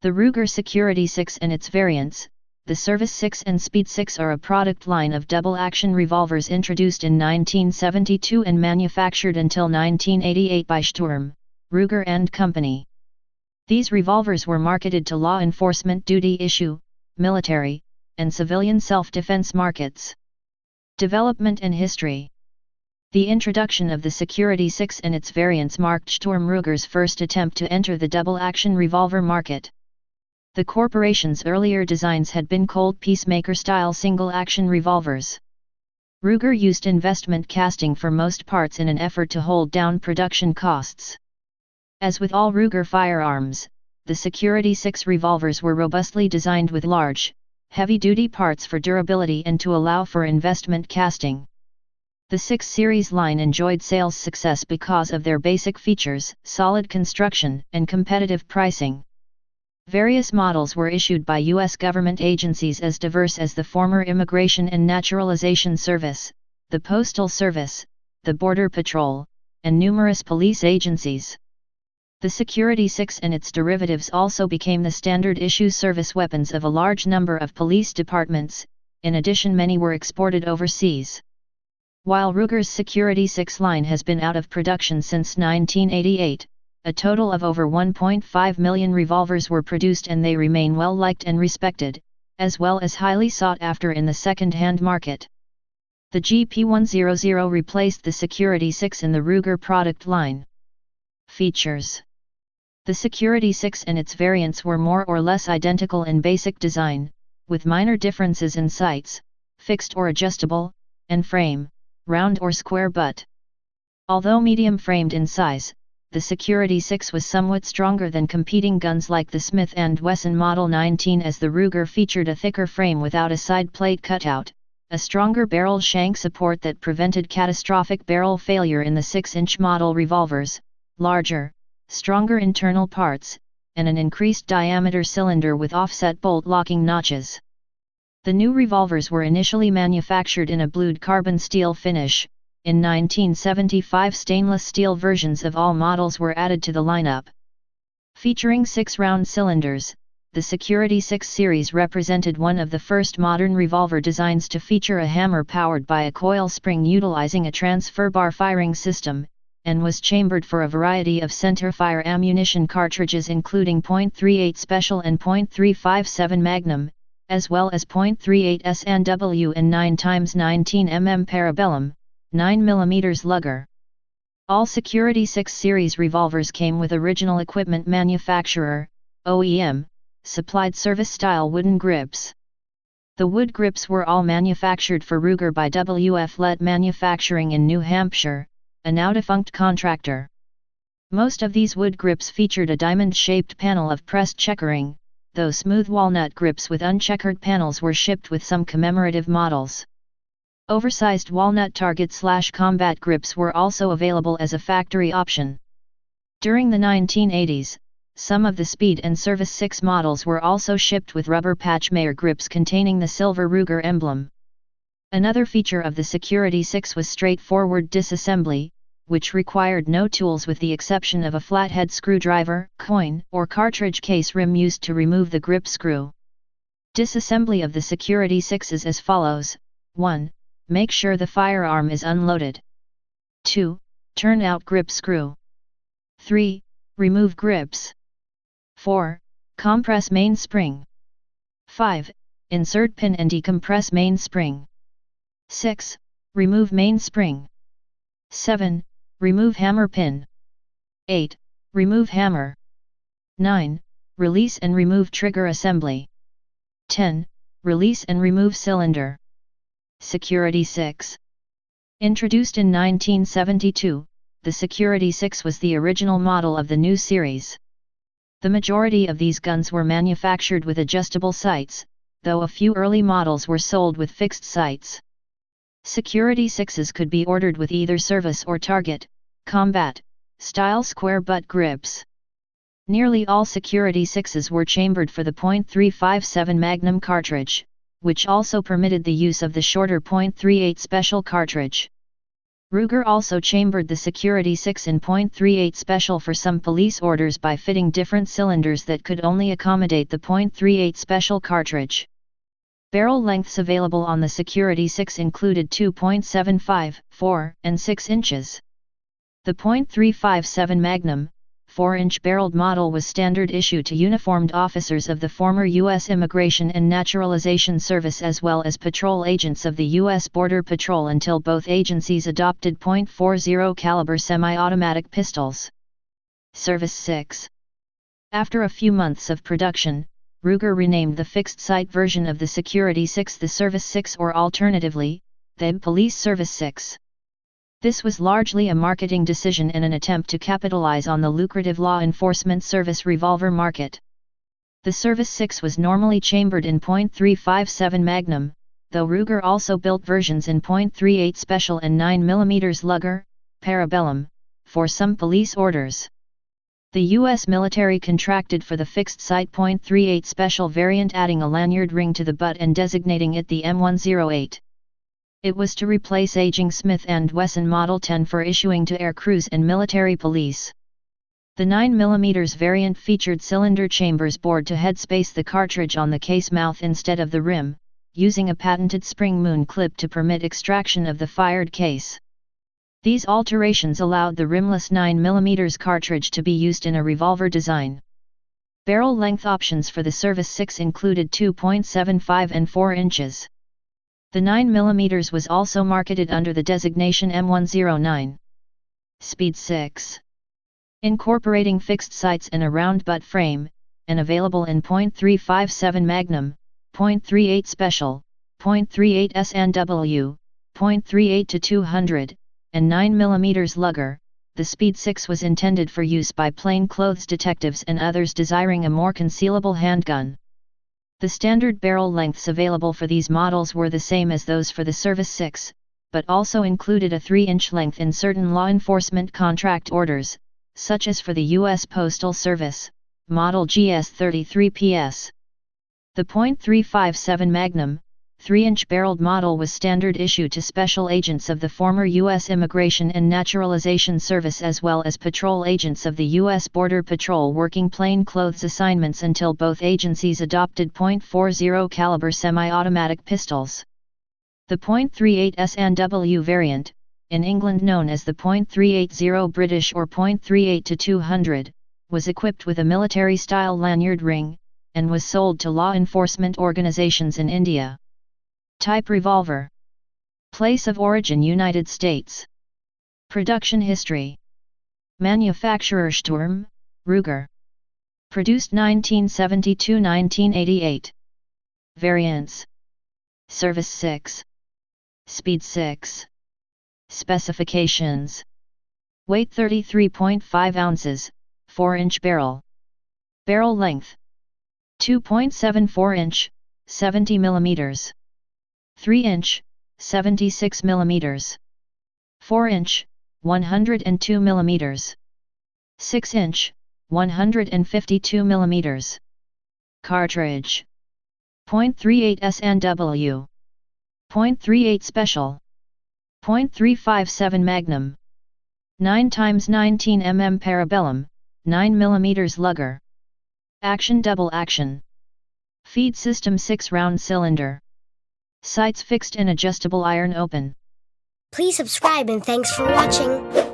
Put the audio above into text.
The Ruger Security 6 and its variants, the Service 6 and Speed 6, are a product line of double-action revolvers introduced in 1972 and manufactured until 1988 by Sturm, Ruger and Company. These revolvers were marketed to law enforcement duty issue, military, and civilian self-defense markets. Development and history. The introduction of the Security 6 and its variants marked Sturm Ruger's first attempt to enter the double-action revolver market. The corporation's earlier designs had been cold peacemaker-style single-action revolvers. Ruger used investment casting for most parts in an effort to hold down production costs. As with all Ruger firearms, the Security 6 revolvers were robustly designed with large, heavy-duty parts for durability and to allow for investment casting. The 6 series line enjoyed sales success because of their basic features, solid construction, and competitive pricing. Various models were issued by U.S. government agencies as diverse as the former Immigration and Naturalization Service, the Postal Service, the Border Patrol, and numerous police agencies. The Security 6 and its derivatives also became the standard issue service weapons of a large number of police departments. In addition, many were exported overseas. While Ruger's Security 6 line has been out of production since 1988, a total of over 1.5 million revolvers were produced, and they remain well liked and respected, as well as highly sought after in the second-hand market. The GP100 replaced the Security 6 in the Ruger product line. Features. The Security 6 and its variants were more or less identical in basic design, with minor differences in sights, fixed or adjustable, and frame, round or square butt. Although medium-framed in size, the Security 6 was somewhat stronger than competing guns like the Smith & Wesson Model 19, as the Ruger featured a thicker frame without a side plate cutout, a stronger barrel shank support that prevented catastrophic barrel failure in the 6-inch model revolvers, larger, stronger internal parts, and an increased diameter cylinder with offset bolt locking notches. The new revolvers were initially manufactured in a blued carbon steel finish. In 1975, stainless steel versions of all models were added to the lineup. Featuring 6 round cylinders, the Security 6 series represented one of the first modern revolver designs to feature a hammer powered by a coil spring utilizing a transfer bar firing system, and was chambered for a variety of centerfire ammunition cartridges including .38 Special and .357 Magnum, as well as .38 S&W and 9x19 mm Parabellum, 9mm Luger. All Security 6 series revolvers came with original equipment manufacturer, OEM, supplied service-style wooden grips. The wood grips were all manufactured for Ruger by W.F. Lett Manufacturing in New Hampshire, a now-defunct contractor. Most of these wood grips featured a diamond-shaped panel of pressed checkering, though smooth walnut grips with uncheckered panels were shipped with some commemorative models. Oversized walnut target/combat grips were also available as a factory option. During the 1980s, some of the Speed and Service 6 models were also shipped with rubber patch Mayer grips containing the silver Ruger emblem. Another feature of the Security 6 was straightforward disassembly, which required no tools with the exception of a flathead screwdriver, coin, or cartridge case rim used to remove the grip screw. Disassembly of the Security 6 is as follows: 1. Make sure the firearm is unloaded. 2. Turn out grip screw. 3. Remove grips. 4. Compress main spring. 5. Insert pin and decompress main spring. 6. Remove main spring. 7. Remove hammer pin. 8. Remove hammer. 9. Release and remove trigger assembly. 10. Release and remove cylinder. Security 6. Introduced in 1972, the Security 6 was the original model of the new series. The majority of these guns were manufactured with adjustable sights, though a few early models were sold with fixed sights. Security 6s could be ordered with either service or target, combat, style square butt grips. Nearly all Security 6s were chambered for the .357 Magnum cartridge, which also permitted the use of the shorter .38 Special cartridge. Ruger also chambered the Security 6 in .38 special for some police orders by fitting different cylinders that could only accommodate the .38 special cartridge. Barrel lengths available on the Security 6 included 2.75, 4, and 6 inches. The .357 Magnum, 4-inch barreled model was standard issue to uniformed officers of the former U.S. Immigration and Naturalization Service as well as patrol agents of the U.S. Border Patrol until both agencies adopted .40 caliber semi-automatic pistols. Service 6. After a few months of production, Ruger renamed the fixed-sight version of the Security 6 the Service 6 or alternatively, the Police Service 6. This was largely a marketing decision and an attempt to capitalize on the lucrative law enforcement service revolver market. The Service 6 was normally chambered in .357 Magnum, though Ruger also built versions in .38 Special and 9mm Luger, Parabellum, for some police orders. The U.S. military contracted for the fixed-sight .38 Special variant, adding a lanyard ring to the butt and designating it the M108. It was to replace aging Smith & Wesson Model 10 for issuing to air crews and military police. The 9mm variant featured cylinder chambers bored to headspace the cartridge on the case mouth instead of the rim, using a patented spring moon clip to permit extraction of the fired case. These alterations allowed the rimless 9mm cartridge to be used in a revolver design. Barrel length options for the Service 6 included 2.75 and 4 inches. The 9mm was also marketed under the designation M109. Speed 6. Incorporating fixed sights and a round butt frame, and available in .357 Magnum, .38 Special, .38 S&W, .38 to 200, and 9mm Luger, the Speed 6 was intended for use by plainclothes detectives and others desiring a more concealable handgun. The standard barrel lengths available for these models were the same as those for the Service 6, but also included a 3-inch length in certain law enforcement contract orders, such as for the U.S. Postal Service, Model GS33PS. The .357 Magnum, 3-inch barreled model was standard issue to special agents of the former U.S. Immigration and Naturalization Service as well as patrol agents of the U.S. Border Patrol working plainclothes assignments until both agencies adopted .40 caliber semi-automatic pistols. The .38 S&W variant, in England known as the .380 British or .38 to 200, was equipped with a military-style lanyard ring, and was sold to law enforcement organizations in India. Type revolver. Place of origin United States. Production history. Manufacturer Sturm, Ruger. Produced 1972-1988. Variants. Service 6. Speed 6. Specifications. Weight 33.5 ounces, 4-inch barrel. Barrel length. 2.74 inch, 70 mm. 3-inch, 76 mm. 4-inch, 102 mm. 6-inch, 152 mm. Cartridge. .38 S&W. .38 Special. .357 Magnum. 9x19 mm Parabellum, 9mm Luger. Action double action. Feed system 6-round cylinder. Sights fixed and adjustable iron open. Please subscribe and thanks for watching.